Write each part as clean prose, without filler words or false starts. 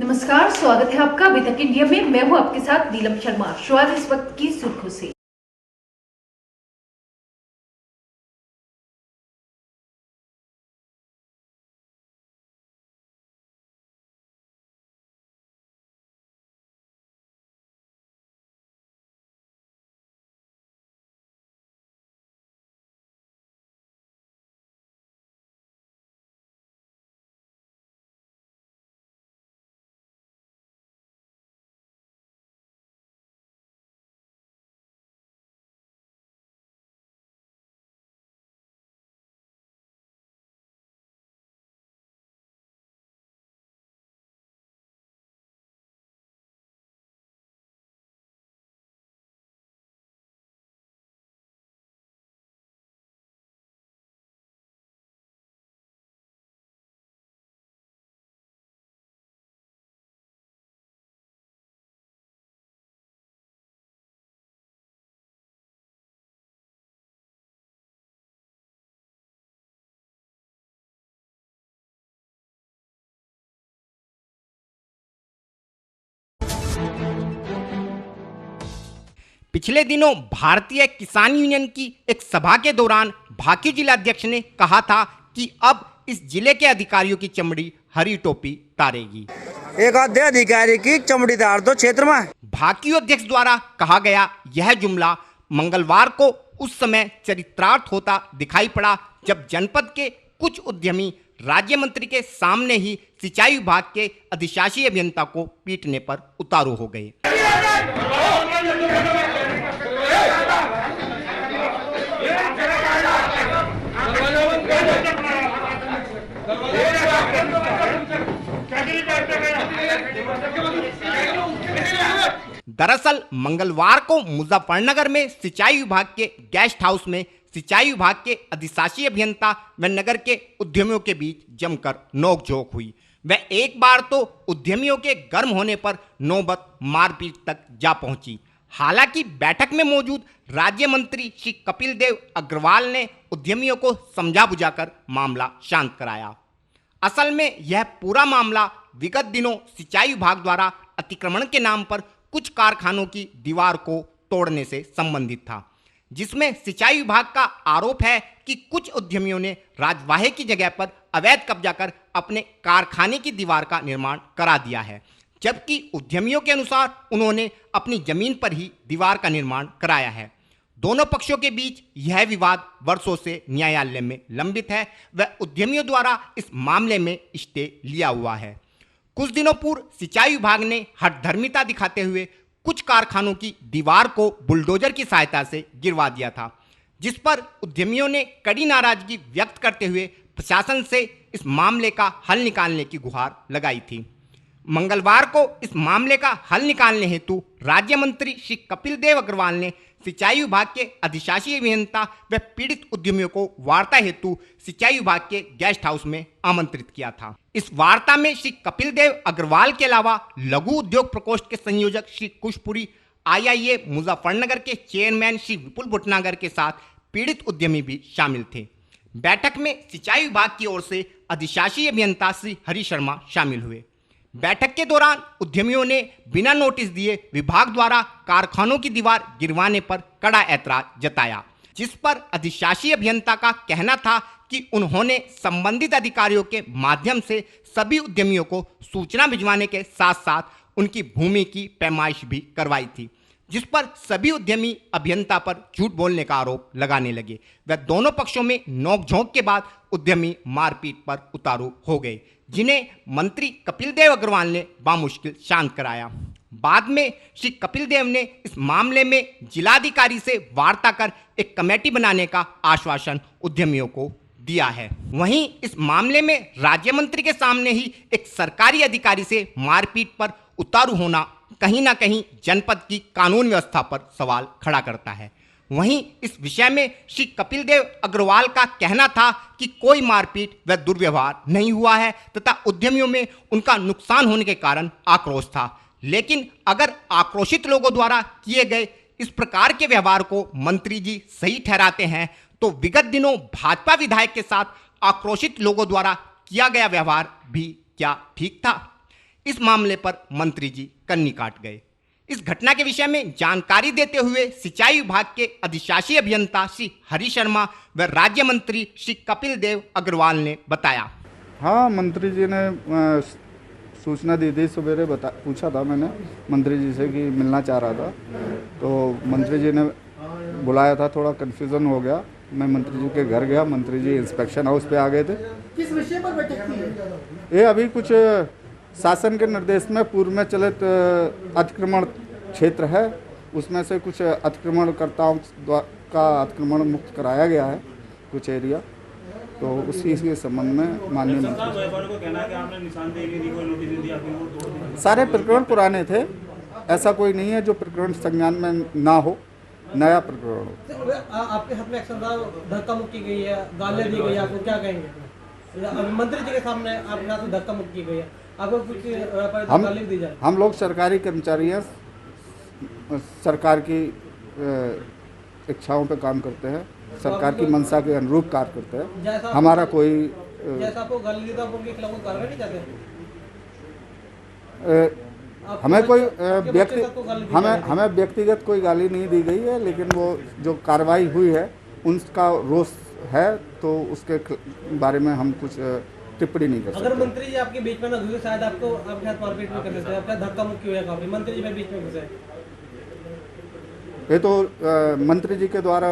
नमस्कार, स्वागत है आपका अभी तक इंडिया में। मैं हूं आपके साथ नीलम शर्मा। शुरुआत इस वक्त की सुर्खियों से। पिछले दिनों भारतीय किसान यूनियन की एक सभा के दौरान भाकियू जिलाध्यक्ष ने कहा था कि अब इस जिले के अधिकारियों की चमड़ी हरी टोपी तारेगी। एक आधे अधिकारी की चमड़ी तार दो क्षेत्र में। भाकियू अध्यक्ष द्वारा कहा गया यह जुमला मंगलवार को उस समय चरितार्थ होता दिखाई पड़ा जब जनपद के कुछ उद्यमी राज्य मंत्री के सामने ही सिंचाई विभाग के अधिशासी अभियंता को पीटने पर उतारू हो गए। दरअसल मंगलवार को मुजफ्फरनगर में सिंचाई विभाग के गेस्ट हाउस में सिंचाई विभाग के अधिशासी अभियंता व नगर के उद्यमियों के बीच जमकर नोकझोंक हुई। वह एक बार तो उद्यमियों के गर्म होने पर नौबत मारपीट तक जा पहुंची। हालांकि बैठक में मौजूद राज्य मंत्री श्री कपिल देव अग्रवाल ने उद्यमियों को समझा बुझाकर मामला शांत कराया। असल में यह पूरा मामला विगत दिनों सिंचाई विभाग द्वारा अतिक्रमण के नाम पर कुछ कारखानों की दीवार को तोड़ने से संबंधित था, जिसमें सिंचाई विभाग का आरोप है कि कुछ उद्यमियों ने राजवाहे की जगह पर अवैध कब्जा कर अपने कारखाने की दीवार का निर्माण करा दिया है, जबकि उद्यमियों के अनुसार उन्होंने अपनी जमीन पर ही दीवार का निर्माण कराया है। दोनों पक्षों के बीच यह विवाद वर्षों से न्यायालय में लंबित है व उद्यमियों द्वारा इस मामले में स्टे लिया हुआ है। कुछ दिनों पूर्व सिंचाई विभाग ने हठधर्मिता दिखाते हुए कुछ कारखानों की दीवार को बुलडोजर की सहायता से गिरवा दिया था, जिस पर उद्यमियों ने कड़ी नाराजगी व्यक्त करते हुए प्रशासन से इस मामले का हल निकालने की गुहार लगाई थी। मंगलवार को इस मामले का हल निकालने हेतु राज्य मंत्री श्री कपिल देव अग्रवाल ने सिंचाई विभाग के अधिशासी अभियंता व पीड़ित उद्यमियों को वार्ता हेतु सिंचाई विभाग के गेस्ट हाउस में आमंत्रित किया था। इस वार्ता में श्री कपिल देव अग्रवाल के अलावा लघु उद्योग प्रकोष्ठ के संयोजक श्री कुशपुरी, IIA मुजफ्फरनगर के चेयरमैन श्री विपुल भटनागर के साथ पीड़ित उद्यमी भी शामिल थे। बैठक में सिंचाई विभाग की ओर से अधिशासी अभियंता श्री हरि शर्मा शामिल हुए। बैठक के दौरान उद्यमियों ने बिना नोटिस दिए विभाग द्वारा कारखानों की दीवार गिरवाने पर कड़ा ऐतराज जताया, जिस पर अधिशासी अभियंता का कहना था कि उन्होंने संबंधित अधिकारियों के माध्यम से सभी उद्यमियों को सूचना भिजवाने के साथ साथ उनकी भूमि की पैमाइश भी करवाई थी, जिस पर सभी उद्यमी अभियंता पर झूठ बोलने का आरोप लगाने लगे। वह दोनों पक्षों में नोकझोंक के बाद उद्यमी मारपीट पर उतारू हो गए, जिन्हें मंत्री कपिल देव अग्रवाल ने बामुश्किल शांत कराया। बाद में श्री कपिल देव ने इस मामले में जिलाधिकारी से वार्ता कर एक कमेटी बनाने का आश्वासन उद्यमियों को दिया है। वहीं इस मामले में राज्य मंत्री के सामने ही एक सरकारी अधिकारी से मारपीट पर उतारू होना कहीं ना कहीं जनपद की कानून व्यवस्था पर सवाल खड़ा करता है। वहीं इस विषय में श्री कपिल देव अग्रवाल का कहना था कि कोई मारपीट व दुर्व्यवहार नहीं हुआ है तथा उद्यमियों में उनका नुकसान होने के कारण आक्रोश था। लेकिन अगर आक्रोशित लोगों द्वारा किए गए इस प्रकार के व्यवहार को मंत्री जी सही ठहराते हैं तो विगत दिनों भाजपा विधायक के साथ आक्रोशित लोगों द्वारा किया गया व्यवहार भी क्या ठीक था? इस मामले पर मंत्री जी कन्नी काट गए। इस घटना के विषय में जानकारी देते हुए सिंचाई विभाग के अधिशासी अभियंता श्री हरि शर्मा व राज्य मंत्री श्री कपिल देव अग्रवाल ने बताया। हाँ, मंत्री जी ने सूचना दी थी, सवेरे पूछा था मैंने मंत्री जी से कि मिलना चाह रहा था, तो मंत्री जी ने बुलाया था। थोड़ा कन्फ्यूज़न हो गया। मैं मंत्री जी के घर गया, मंत्री जी इंस्पेक्शन हाउस पे आ गए थे। किस विषय पर बैठक की? ये अभी कुछ शासन के निर्देश में पूर्व में चलित अतिक्रमण क्षेत्र है, उसमें से कुछ अतिक्रमणकर्ताओं का अतिक्रमण मुक्त कराया गया है कुछ एरिया, तो उसी के संबंध में माननीय मंत्री सारे प्रकरण पुराने थे, ऐसा कोई नहीं है जो प्रकरण संज्ञान में ना हो, नया प्रकरण हो। आपके हाथ में एक्शन था, धक्का मुक्की गई है, गालियां दी गई है, आपको क्या कहेंगे? अभी मंत्री जी के सामने आपके हाथ में धक्का मुक्की गई है, आपको कुछ गाली दी जाए? हम लोग सरकारी कर्मचारी हैं, सरकार की इच्छाओं पे काम करते हैं, सरकार की मंशा के अनुरूप कार्य करते हैं। हमारा कोई जैसा आपको गाली दी, तो उनके खिलाफ कार्रवाई नहीं करते? हमें कोई हमें व्यक्तिगत कोई गाली नहीं दी गई है, लेकिन वो जो कार्रवाई हुई है उनका रोष है, तो उसके बारे में हम कुछ टिप्पणी नहीं कर सकते। अगर मंत्री जी आपके बीच में ना घुसे, शायद आपको आपके हाथ मारपीट भी कर देते हैं, आपका धक्का मुक्की हुआ काफी, मंत्री जी में बीच में घुसे। ये तो मंत्री जी के द्वारा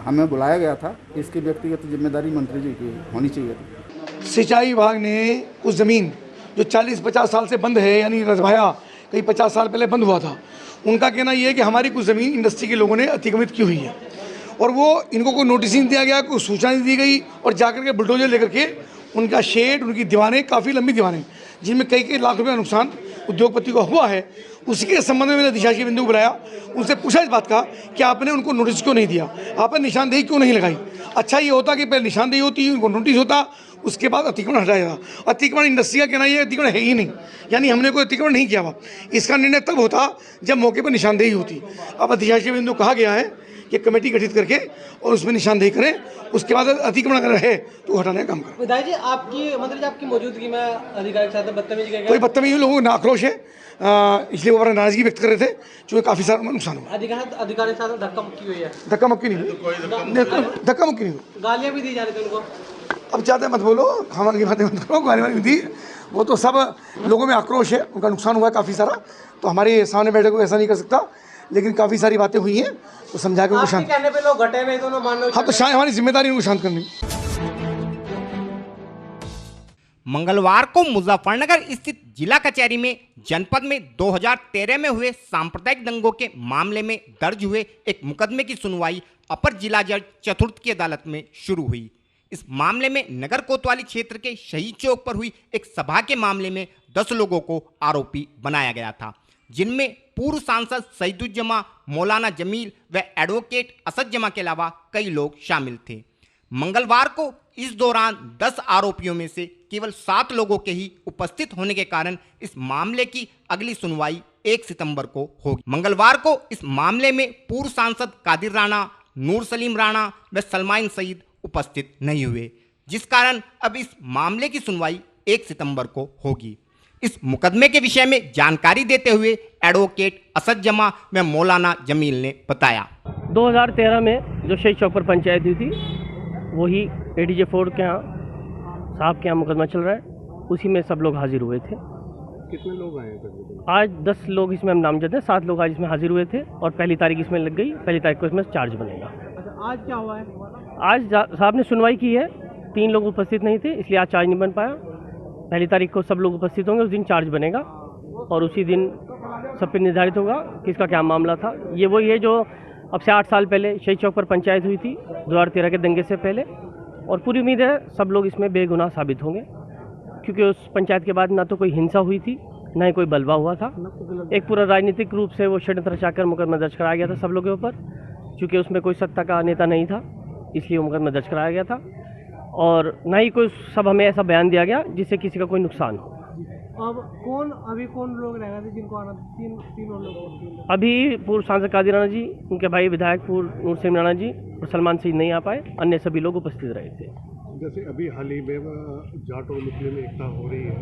हमें बुलाया गया था, इसकी व्यक्तिगत जिम्मेदारी मंत्री जी की होनी चाहिए थी। सिंचाई विभाग ने उस ज़मीन जो 40-50 साल से बंद है, यानी रजभाया कहीं 50 साल पहले बंद हुआ था, उनका कहना ये है कि हमारी कुछ ज़मीन इंडस्ट्री के लोगों ने अतिक्रमित की हुई है, और वो इनको कोई नोटिस नहीं दिया गया, कोई सूचना नहीं दी गई, और जाकर के बुलडोजर लेकर के उनका शेड, उनकी दीवारें, काफ़ी लंबी दीवारें, जिनमें कई लाख रुपये का नुकसान उद्योगपति को हुआ है, उसके संबंध में मैंने अधिशासी बिंदु को बुलाया, उनसे पूछा इस बात का कि आपने उनको नोटिस क्यों नहीं दिया, आपने निशानदेही क्यों नहीं लगाई। अच्छा ये होता कि पहले निशानदेही होती, उनको नोटिस होता, उसके बाद अतिक्रमण हटाया जाता। अतिक्रमण इंडस्ट्री का कहना ये अतिक्रमण है ही नहीं, यानी हमने कोई अतिक्रमण नहीं किया हुआ। इसका निर्णय तब होता जब मौके पर निशानदेही होती। अब अधिशासी बिंदु कहा गया है कि कमेटी गठित करके और उसमें निशानदेही करें, उसके बाद अतिक्रमण अगर है तो हटाने का काम करें। विधायक जी, आपकी मंत्री जी आपकी मौजूदगी में अधिकारी के साथ बदतमीजी का कोई बदतमीजी, लोगों को आक्रोश है, इसलिए वो नाराजगी व्यक्त कर रहे थे, जो काफ़ी सारा नुकसान हुआ। अधिकारी के साथ धक्का मुक्की हुई है? धक्का मुक्की नहीं हुई, धक्का मुक्की नहीं हुई। गालियाँ भी दी जा रही थी उनको? अब ज़्यादा मत बोलो, हमारी बातें मत करो, गाली वाली दी, वो तो सब लोगों में आक्रोश है, उनका नुकसान हुआ है काफ़ी सारा, तो हमारे सामने बैठे को ऐसा नहीं कर सकता, लेकिन काफ़ी सारी बातें हुई हैं, तो समझा के उनको शांत कहने पे लोग घटे नहीं, दोनों मानो। हाँ, तो शायद हमारी जिम्मेदारी उनको शांत करनी। मंगलवार को मुजफ्फरनगर स्थित जिला कचहरी में जनपद में 2013 में हुए सांप्रदायिक दंगों के मामले में दर्ज हुए एक मुकदमे की सुनवाई अपर जिला जज चतुर्थ की अदालत में शुरू हुई। इस मामले में नगर कोतवाली क्षेत्र के शहीद चौक पर हुई एक सभा के मामले में 10 लोगों को आरोपी बनाया गया था, जिनमें पूर्व सांसद सईदुज्जमा, मौलाना जमील व एडवोकेट असद जमा के अलावा कई लोग शामिल थे। मंगलवार को इस दौरान 10 आरोपियों में से केवल 7 लोगों के ही उपस्थित होने के कारण इस मामले की अगली सुनवाई 1 सितंबर को होगी। मंगलवार को इस मामले में पूर्व सांसद कादिर राणा, नूर सलीम राणा व सलमान सईद उपस्थित नहीं हुए, जिस कारण अब इस मामले की सुनवाई 1 सितंबर को होगी। इस मुकदमे के विषय में जानकारी देते हुए एडवोकेट असद जमा व मौलाना जमील ने बताया। 2013 में जो शहीद चौक पर पंचायत हुई थी, वही एडीजे फोर्ड के यहाँ साहब के यहाँ मुकदमा चल रहा है, उसी में सब लोग हाजिर हुए थे। कितने लोग आए थे? आज 10 लोग इसमें हम नामजद हैं, 7 लोग आज इसमें हाजिर हुए थे और पहली तारीख इसमें लग गई, पहली तारीख को इसमें चार्ज बनेगा। अच्छा, आज क्या हुआ है? आज साहब ने सुनवाई की है, 3 लोग उपस्थित नहीं थे, इसलिए आज चार्ज नहीं बन पाया। पहली तारीख को सब लोग उपस्थित होंगे, उस दिन चार्ज बनेगा और उसी दिन सब पे निर्धारित होगा किसका क्या मामला था। ये वही है जो अब से 8 साल पहले शहीद चौक पर पंचायत हुई थी 2013 के दंगे से पहले, और पूरी उम्मीद है सब लोग इसमें बेगुनाह साबित होंगे, क्योंकि उस पंचायत के बाद ना तो कोई हिंसा हुई थी, ना ही कोई बलवा हुआ था। एक पूरा राजनीतिक रूप से वो षड्यंत्र रचाकर मुकदमा दर्ज कराया गया था सब लोगों के ऊपर, क्योंकि उसमें कोई सत्ता का नेता नहीं था, इसलिए मुकदमा दर्ज कराया गया था, और ना ही कोई सब हमें ऐसा बयान दिया गया जिससे किसी का कोई नुकसान हो। अब अभी कौन लोग रह गए थे जिनको आना? तीन और लोग। अभी पूर्व सांसद कादिर राणा जी, उनके भाई विधायक पूर्व नूर सलीम राणा जी और सलमान सईद नहीं आ पाए, अन्य सभी लोग उपस्थित रहे थे। जैसे अभी हाल ही में जाट और मुस्लिम एकता हो रही है,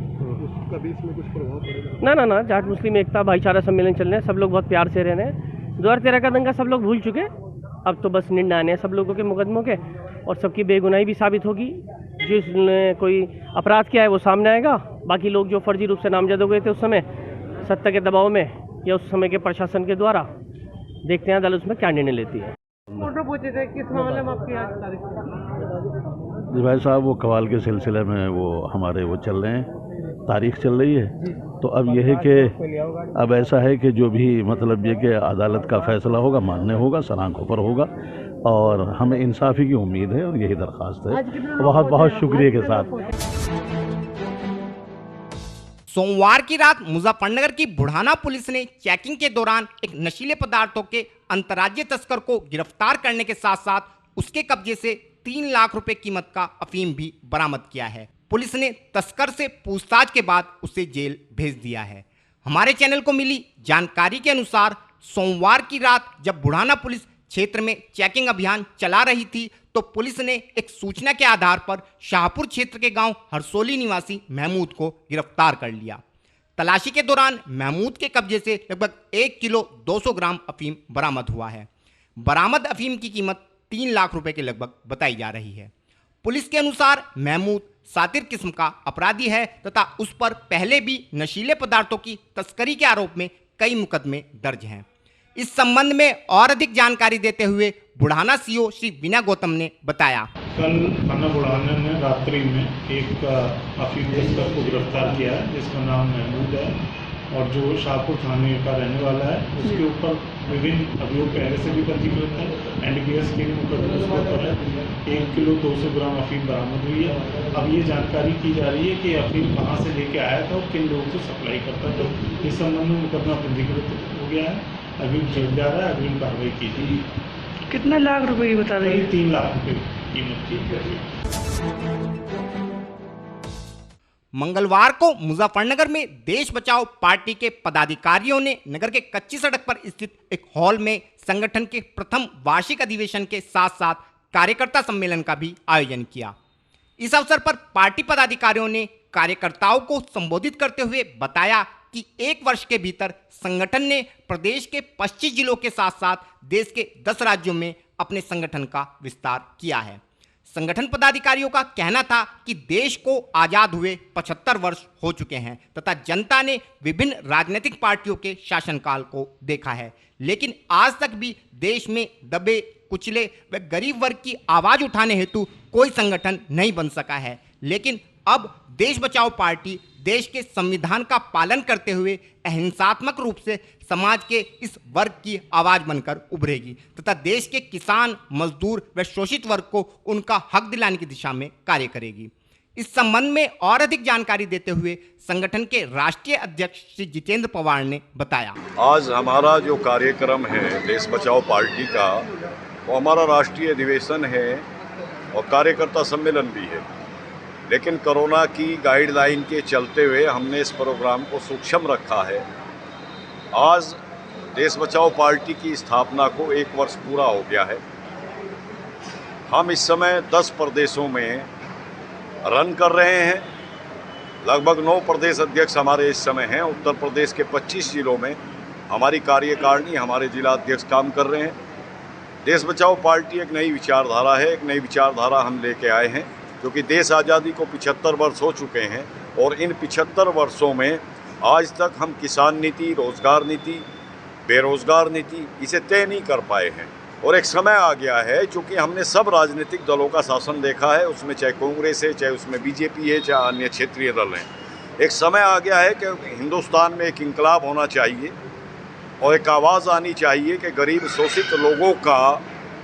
उसका तभी इसमें कुछ प्रभाव पड़ेगा? ना ना ना, जाट मुस्लिम एकता भाईचारा सम्मेलन चल रहे हैं, सब लोग बहुत प्यार से रह रहे हैं। 2013 का दंगा सब लोग भूल चुके, अब तो बस निर्णय आने हैं सब लोगों के मुकदमों के, और सबकी बेगुनाही भी साबित होगी। जिसने कोई अपराध किया है वो सामने आएगा। बाकी लोग जो फर्जी रूप से नामजद हो गए थे उस समय सत्ता के दबाव में या उस समय के प्रशासन के द्वारा, देखते हैं अदालत उसमें क्या निर्णय लेती है। फोटो पूछे थे किस मामले में आपकी आज तारीख? जी भाई साहब, वो कवाल के सिलसिले में वो हमारे वो चल रहे हैं, तारीख चल रही है। तो अब यह है कि अब ऐसा है कि जो भी मतलब ये कि अदालत का फैसला होगा, मानने होगा, सरांखों पर होगा, और हमें इंसाफी की उम्मीद है और यही दरख्वास्त है। बहुत बहुत शुक्रिया के साथ। सोमवार की रात मुजफ्फरनगर की बुढ़ाना पुलिस ने चेकिंग के दौरान एक नशीले पदार्थों के अंतर्राज्यीय तस्कर को गिरफ्तार करने के साथ साथ उसके कब्जे से 3 लाख रुपए कीमत का अफीम भी बरामद किया है। पुलिस ने तस्कर से पूछताछ के बाद उसे जेल भेज दिया है। हमारे चैनल को मिली जानकारी के अनुसार सोमवार की रात जब बुढ़ाना पुलिस क्षेत्र में चेकिंग अभियान चला रही थी तो पुलिस ने एक सूचना के आधार पर शाहपुर क्षेत्र के गांव हरसोली निवासी महमूद को गिरफ्तार कर लिया। तलाशी के दौरान महमूद के कब्जे से लगभग 1 किलो 200 ग्राम अफीम बरामद हुआ है। बरामद अफीम की कीमत 3 लाख रुपए के लगभग बताई जा रही है। पुलिस के अनुसार महमूद सातिर किस्म का अपराधी है तथा उस पर पहले भी नशीले पदार्थों की तस्करी के आरोप में कई मुकदमे दर्ज हैं। इस संबंध में और अधिक जानकारी देते हुए बुढ़ाना सीओ श्री बीना गौतम ने बताया। कल थाना बुढ़ाना ने रात्रि में एक अफीम तस्कर को गिरफ्तार किया है जिसका नाम महमूद है और जो शाहपुर थाने का रहने वाला है। उसके ऊपर विभिन्न अभियोग पहले से भी पंजीकृत है। NDPS के मुकदमे उसके ऊपर है। 1 किलो 200 ग्राम अफीम बरामद हुई है। अब ये जानकारी की जा रही है कि अफीम कहाँ से लेके आया था और किन लोगों को सप्लाई करता था। इस संबंध में मुकदमा पंजीकृत हो गया है, अभी जेल जा रहा है, अग्रिम कार्रवाई की जाएगी। कितने लाख रुपए की बता रहे हैं? 3 लाख रुपए कीमत की। मंगलवार को मुजफ्फरनगर में देश बचाओ पार्टी के पदाधिकारियों ने नगर के कच्ची सड़क पर स्थित एक हॉल में संगठन के प्रथम वार्षिक अधिवेशन के साथ साथ कार्यकर्ता सम्मेलन का भी आयोजन किया। इस अवसर पर पार्टी पदाधिकारियों ने कार्यकर्ताओं को संबोधित करते हुए बताया कि 1 वर्ष के भीतर संगठन ने प्रदेश के 25 जिलों के साथ साथ देश के 10 राज्यों में अपने संगठन का विस्तार किया है। संगठन पदाधिकारियों का कहना था कि देश को आजाद हुए 75 वर्ष हो चुके हैं तथा जनता ने विभिन्न राजनीतिक पार्टियों के शासनकाल को देखा है, लेकिन आज तक भी देश में दबे कुचले व गरीब वर्ग की आवाज उठाने हेतु कोई संगठन नहीं बन सका है। लेकिन अब देश बचाओ पार्टी देश के संविधान का पालन करते हुए अहिंसात्मक रूप से समाज के इस वर्ग की आवाज बनकर उभरेगी तथा देश के किसान, मजदूर व शोषित वर्ग को उनका हक दिलाने की दिशा में कार्य करेगी। इस संबंध में और अधिक जानकारी देते हुए संगठन के राष्ट्रीय अध्यक्ष श्री जितेंद्र पवार ने बताया। आज हमारा जो कार्यक्रम है देश बचाओ पार्टी का, वो हमारा राष्ट्रीय अधिवेशन है और कार्यकर्ता सम्मेलन भी है, लेकिन कोरोना की गाइडलाइन के चलते हुए हमने इस प्रोग्राम को सूक्ष्म रखा है। आज देश बचाओ पार्टी की स्थापना को 1 वर्ष पूरा हो गया है। हम इस समय 10 प्रदेशों में रन कर रहे हैं। लगभग 9 प्रदेश अध्यक्ष हमारे इस समय हैं। उत्तर प्रदेश के 25 जिलों में हमारी कार्यकारिणी, हमारे जिला अध्यक्ष काम कर रहे हैं। देश बचाओ पार्टी एक नई विचारधारा है, एक नई विचारधारा हम लेके आए हैं, क्योंकि देश आज़ादी को 75 वर्ष हो चुके हैं और इन 75 वर्षों में आज तक हम किसान नीति, रोजगार नीति, बेरोजगार नीति इसे तय नहीं कर पाए हैं। और एक समय आ गया है, चूँकि हमने सब राजनीतिक दलों का शासन देखा है, उसमें चाहे कांग्रेस है, चाहे उसमें बीजेपी है, चाहे अन्य क्षेत्रीय दल हैं। एक समय आ गया है कि हिंदुस्तान में एक इंकलाब होना चाहिए और एक आवाज़ आनी चाहिए कि गरीब शोषित लोगों का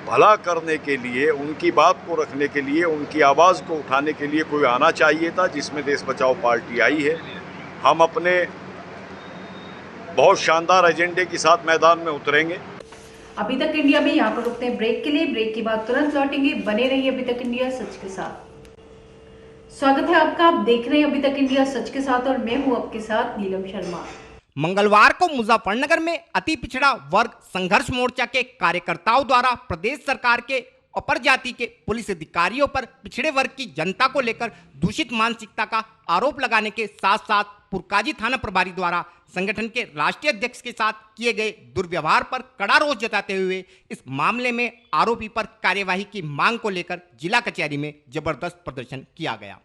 भला करने के लिए, उनकी बात को रखने के लिए, उनकी आवाज़ को उठाने के लिए कोई आना चाहिए था, जिसमें देश बचाओ पार्टी आई है। हम अपने बहुत शानदार एजेंडे के साथ मैदान में उतरेंगे। अभी तक इंडिया में यहाँ पर रुकते हैं ब्रेक के लिए। ब्रेक के बाद तुरंत लौटेंगे। बने रहिए अभी तक इंडिया सच के साथ। स्वागत है आपका, आप देख रहे हैं अभी तक इंडिया सच के साथ और मैं हूँ आपके साथ नीलम शर्मा। मंगलवार को मुजफ्फरनगर में अति पिछड़ा वर्ग संघर्ष मोर्चा के कार्यकर्ताओं द्वारा प्रदेश सरकार के अपर जाति के पुलिस अधिकारियों पर पिछड़े वर्ग की जनता को लेकर दूषित मानसिकता का आरोप लगाने के साथ साथ पुरकाजी थाना प्रभारी द्वारा संगठन के राष्ट्रीय अध्यक्ष के साथ किए गए दुर्व्यवहार पर कड़ा रोष जताते हुए इस मामले में आरोपी पर कार्यवाही की मांग को लेकर जिला कचहरी में जबरदस्त प्रदर्शन किया गया।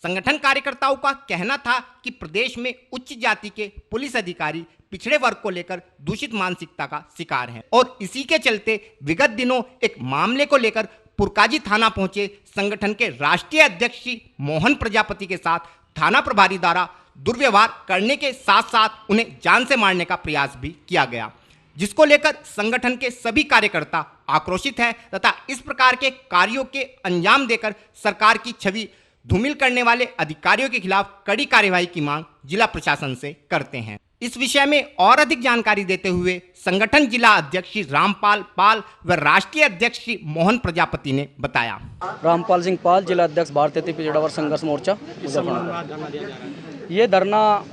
संगठन कार्यकर्ताओं का कहना था कि प्रदेश में उच्च जाति के पुलिस अधिकारी पिछड़े वर्ग को लेकर दूषित मानसिकता का शिकार हैं और इसी के चलते विगत दिनों एक मामले को लेकर पुरकाजी थाना पहुंचे संगठन के राष्ट्रीय अध्यक्ष मोहन प्रजापति के साथ थाना प्रभारी द्वारा दुर्व्यवहार करने के साथ साथ उन्हें जान से मारने का प्रयास भी किया गया, जिसको लेकर संगठन के सभी कार्यकर्ता आक्रोशित हैं तथा इस प्रकार के कार्यों के अंजाम देकर सरकार की छवि धूमिल करने वाले अधिकारियों के खिलाफ कड़ी कार्यवाही की मांग जिला प्रशासन से करते हैं। इस विषय में और अधिक जानकारी देते हुए संगठन जिला अध्यक्ष रामपाल पाल व राष्ट्रीय अध्यक्ष मोहन प्रजापति ने बताया। रामपाल सिंह पाल, जिला अध्यक्ष भारतीय पिछड़ा वर्ग संघर्ष मोर्चा मुजफ्फरनगर। ये धरना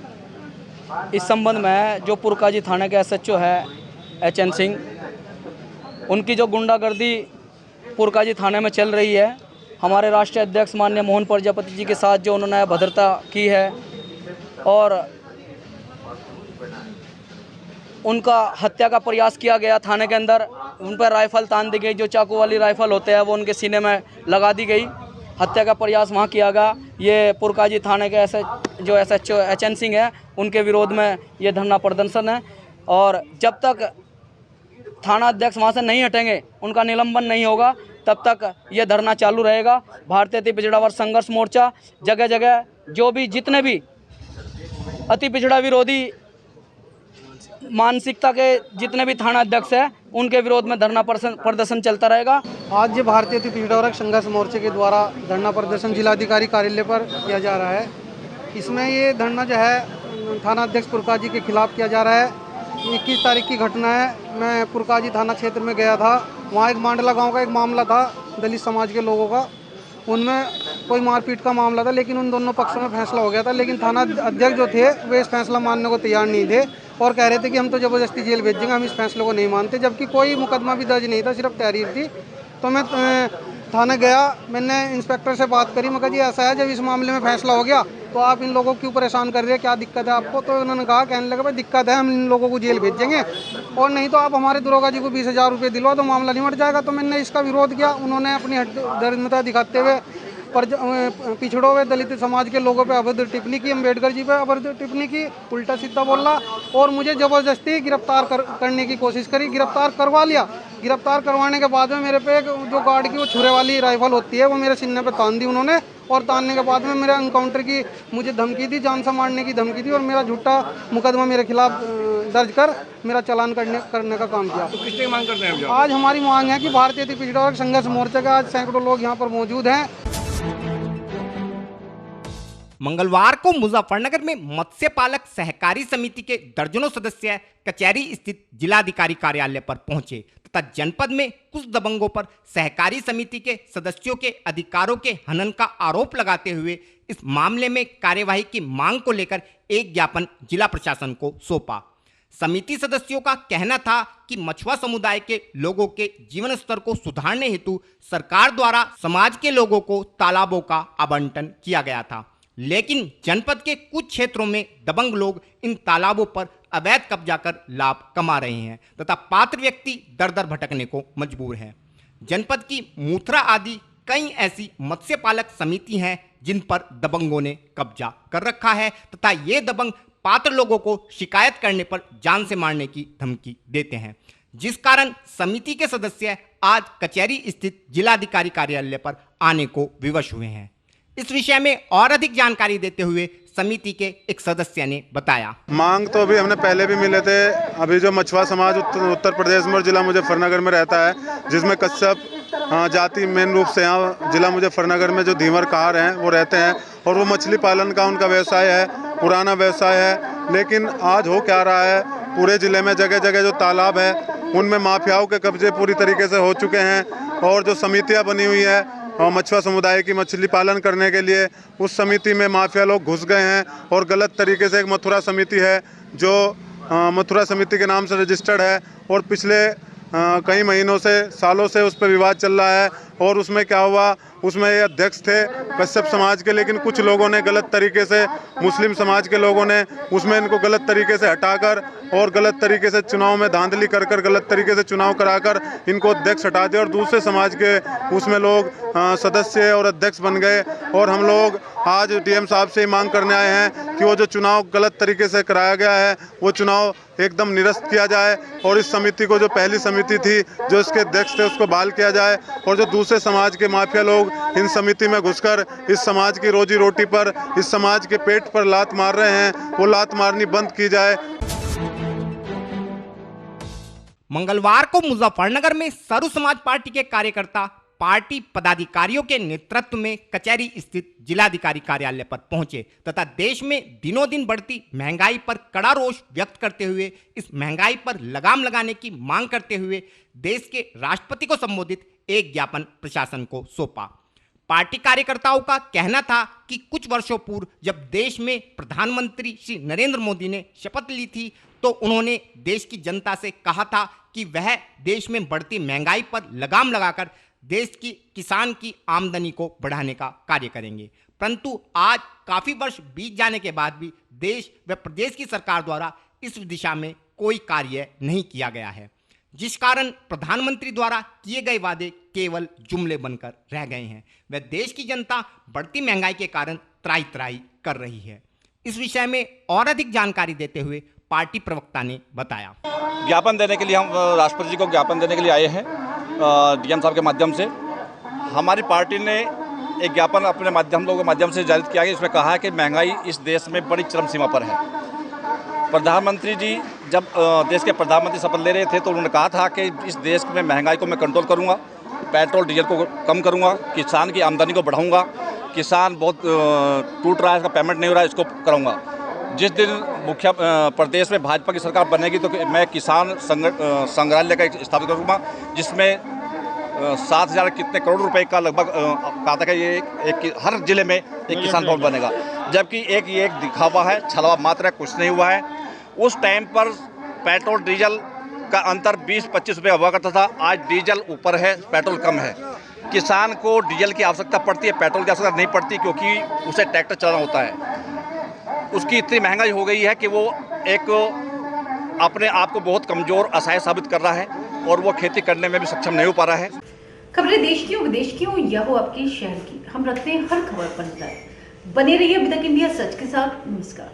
इस संबंध में है जो पुरकाजी थाने के SHO है HN सिंह, उनकी जो गुंडागर्दी पुरकाजी थाने में चल रही है, हमारे राष्ट्रीय अध्यक्ष माननीय मोहन प्रजापति जी के साथ जो उन्होंने अभद्रता की है और उनका हत्या का प्रयास किया गया थाने के अंदर, उन पर राइफल तान दी गई, जो चाकू वाली राइफल होते हैं वो उनके सीने में लगा दी गई, हत्या का प्रयास वहाँ किया गया। ये पुरकाजी थाने के जो SHO HN सिंह है उनके विरोध में ये धरना प्रदर्शन है और जब तक थाना अध्यक्ष वहाँ से नहीं हटेंगे, उनका निलंबन नहीं होगा, तब तक ये धरना चालू रहेगा। भारतीय पिछड़ा वर्ग संघर्ष मोर्चा जगह जगह जो भी जितने भी अति पिछड़ा विरोधी मानसिकता के जितने भी थाना अध्यक्ष हैं उनके विरोध में धरना प्रदर्शन चलता रहेगा। आज भारतीय पिछड़ा वर्ग संघर्ष मोर्चे के द्वारा धरना प्रदर्शन जिलाधिकारी कार्यालय पर किया जा रहा है। इसमें ये धरना जो है थाना अध्यक्ष पुरकाजी के खिलाफ किया जा रहा है। 21 तारीख की घटना है। मैं पुरकाजी थाना क्षेत्र में गया था, वहाँ एक मांडला गांव का एक मामला था दलित समाज के लोगों का, उनमें कोई मारपीट का मामला था, लेकिन उन दोनों पक्षों में फैसला हो गया था। लेकिन थाना अध्यक्ष जो थे वे इस फैसला मानने को तैयार नहीं थे और कह रहे थे कि हम तो ज़बरदस्ती जेल भेजेंगे, हम इस फैसले को नहीं मानते, जबकि कोई मुकदमा भी दर्ज नहीं था, सिर्फ तहरीर थी। तो मैं थाने गया, मैंने इंस्पेक्टर से बात करी, मैं कहा जी ऐसा है, जब इस मामले में फैसला हो गया तो आप इन लोगों को क्यों परेशान कर रहे हैं, क्या दिक्कत है आपको? तो उन्होंने कहा, कहने लगा भाई दिक्कत है, हम इन लोगों को जेल भेजेंगे और नहीं तो आप हमारे दरोगा जी को 20,000 रुपये दिलवा तो मामला निमट जाएगा। तो मैंने इसका विरोध किया। उन्होंने अपनी दरिद्रता दिखाते हुए पिछड़ों हुए दलित समाज के लोगों पे अभद्र टिप्पणी की, अम्बेडकर जी पे अभद्र टिप्पणी की, उल्टा सीधा बोला और मुझे ज़बरदस्ती गिरफ्तार करने की कोशिश करी। गिरफ्तार करवा लिया। गिरफ्तार करवाने के बाद में मेरे पे एक जो गार्ड की वो छुरे वाली राइफल होती है वो मेरे सीने पे तान दी उन्होंने और तानने के बाद में मेरे एनकाउंटर की मुझे धमकी दी, जान से मारने की धमकी दी और मेरा झूठा मुकदमा मेरे खिलाफ दर्ज कर मेरा चालान करने का काम किया। तो किसकी मांग करते हैं? आज हमारी मांग है कि भारतीय पिछड़ा वर्ग संघर्ष मोर्चा का आज सैकड़ों लोग यहाँ पर मौजूद हैं। मंगलवार को मुजफ्फरनगर में मत्स्य पालक सहकारी समिति के दर्जनों सदस्य कचहरी स्थित जिलाधिकारी कार्यालय पर पहुंचे तथा जनपद में कुछ दबंगों पर सहकारी समिति के सदस्यों के अधिकारों के हनन का आरोप लगाते हुए इस मामले में कार्यवाही की मांग को लेकर एक ज्ञापन जिला प्रशासन को सौंपा। समिति सदस्यों का कहना था कि मछुआ समुदाय के लोगों के जीवन स्तर को सुधारने हेतु सरकार द्वारा समाज के लोगों को तालाबों का आवंटन किया गया था, लेकिन जनपद के कुछ क्षेत्रों में दबंग लोग इन तालाबों पर अवैध कब्जा कर लाभ कमा रहे हैं तथा पात्र व्यक्ति दर दर भटकने को मजबूर हैं। जनपद की मूथरा आदि कई ऐसी मत्स्य पालक समिति हैं जिन पर दबंगों ने कब्जा कर रखा है तथा ये दबंग पात्र लोगों को शिकायत करने पर जान से मारने की धमकी देते हैं, जिस कारण समिति के सदस्य आज कचहरी स्थित जिलाधिकारी कार्यालय पर आने को विवश हुए हैं। इस विषय में और अधिक जानकारी देते हुए समिति के एक सदस्य ने बताया। मांग तो अभी हमने पहले भी मिले थे। अभी जो मछुआ समाज उत्तर प्रदेश में और जिला मुजफ्फरनगर में रहता है, जिसमें कश्यप जाति मेन रूप से यहाँ जिला मुजफ्फरनगर में जो धीवर कार हैं वो रहते हैं और वो मछली पालन का उनका व्यवसाय है, पुराना व्यवसाय है। लेकिन आज हो क्या रहा है, पूरे ज़िले में जगह जगह जो तालाब है उनमें माफियाओं के कब्जे पूरी तरीके से हो चुके हैं और जो समितियाँ बनी हुई है और मछुआ समुदाय की मछली पालन करने के लिए, उस समिति में माफिया लोग घुस गए हैं और गलत तरीके से एक मथुरा समिति है जो मथुरा समिति के नाम से रजिस्टर्ड है और पिछले कई महीनों से सालों से उस पर विवाद चल रहा है। और उसमें क्या हुआ, उसमें ये अध्यक्ष थे कश्यप समाज के, लेकिन कुछ लोगों ने गलत तरीके से, मुस्लिम समाज के लोगों ने उसमें इनको गलत तरीके से हटाकर और गलत तरीके से चुनाव में धांधली कर गलत तरीके से चुनाव कराकर इनको अध्यक्ष हटा दिया और दूसरे समाज के उसमें लोग सदस्य और अध्यक्ष बन गए। और हम लोग आज डीएम साहब से ही मांग करने आए हैं कि वो जो चुनाव गलत तरीके से कराया गया है वो चुनाव एकदम निरस्त किया जाए और इस समिति को, जो पहली समिति थी जो इसके अध्यक्ष थे, उसको बहाल किया जाए। और जो दूसरे समाज के माफिया लोग इन समिति में घुसकर इस समाज की रोजी रोटी पर, इस समाज के पेट पर लात मार रहे हैं, वो लात मारनी बंद की जाए। मंगलवार को मुजफ्फरनगर में सरू समाज पार्टी के कार्यकर्ता पार्टी पदाधिकारियों के नेतृत्व में कचहरी स्थित जिलाधिकारी कार्यालय पर पहुंचे तथा देश में दिनों दिन बढ़ती महंगाई पर कड़ा रोष व्यक्त करते हुए इस महंगाई पर लगाम लगाने की मांग करते हुए देश के राष्ट्रपति को संबोधित एक ज्ञापन प्रशासन को सौंपा। पार्टी कार्यकर्ताओं का कहना था कि कुछ वर्षों पूर्व जब देश में प्रधानमंत्री श्री नरेंद्र मोदी ने शपथ ली थी तो उन्होंने देश की जनता से कहा था कि वह देश में बढ़ती महंगाई पर लगाम लगाकर देश की किसान की आमदनी को बढ़ाने का कार्य करेंगे। परंतु आज काफी वर्ष बीत जाने के बाद भी देश व प्रदेश की सरकार द्वारा इस दिशा में कोई कार्य नहीं किया गया है, जिस कारण प्रधानमंत्री द्वारा किए गए वादे केवल जुमले बनकर रह गए हैं। वह देश की जनता बढ़ती महंगाई के कारण त्राही त्राही कर रही है। इस विषय में और अधिक जानकारी देते हुए पार्टी प्रवक्ता ने बताया, ज्ञापन देने के लिए हम राष्ट्रपति जी को ज्ञापन देने के लिए आए हैं डीएम साहब के माध्यम से। हमारी पार्टी ने एक ज्ञापन अपने माध्यम लोगों के माध्यम से जारी किया है। इसमें कहा है कि महंगाई इस देश में बड़ी चरम सीमा पर है। प्रधानमंत्री जी जब देश के प्रधानमंत्री शपथ ले रहे थे तो उन्होंने कहा था कि इस देश में महंगाई को मैं कंट्रोल करूंगा, पेट्रोल डीजल को कम करूंगा, किसान की आमदनी को बढ़ाऊंगा, किसान बहुत टूट रहा है, इसका पेमेंट नहीं हो रहा है, इसको कराऊंगा। जिस दिन मुख्य प्रदेश में भाजपा की सरकार बनेगी तो मैं किसान संग्रहालय का स्थापित करूंगा, जिसमें 7,000 कितने करोड़ रुपए का लगभग कहा था कि ये एक हर जिले में एक किसान भवन बनेगा। जबकि ये एक दिखावा है, छलवा मात्र है, कुछ नहीं हुआ है। उस टाइम पर पेट्रोल डीजल का अंतर 20-25 रुपये हुआ करता था, आज डीजल ऊपर है, पेट्रोल कम है। किसान को डीजल की आवश्यकता पड़ती है, पेट्रोल की आवश्यकता नहीं पड़ती, क्योंकि उसे ट्रैक्टर चलाना होता है। उसकी इतनी महंगाई हो गई है कि वो एक अपने आप को बहुत कमज़ोर असहाय साबित कर रहा है और वो खेती करने में भी सक्षम नहीं हो पा रहा है। खबरें देश की हो, विदेश की हो या हो आपके शहर की, हम रखते हैं हर खबर पर नजर। बने रहिए अभी तक इंडिया सच के साथ। नमस्कार।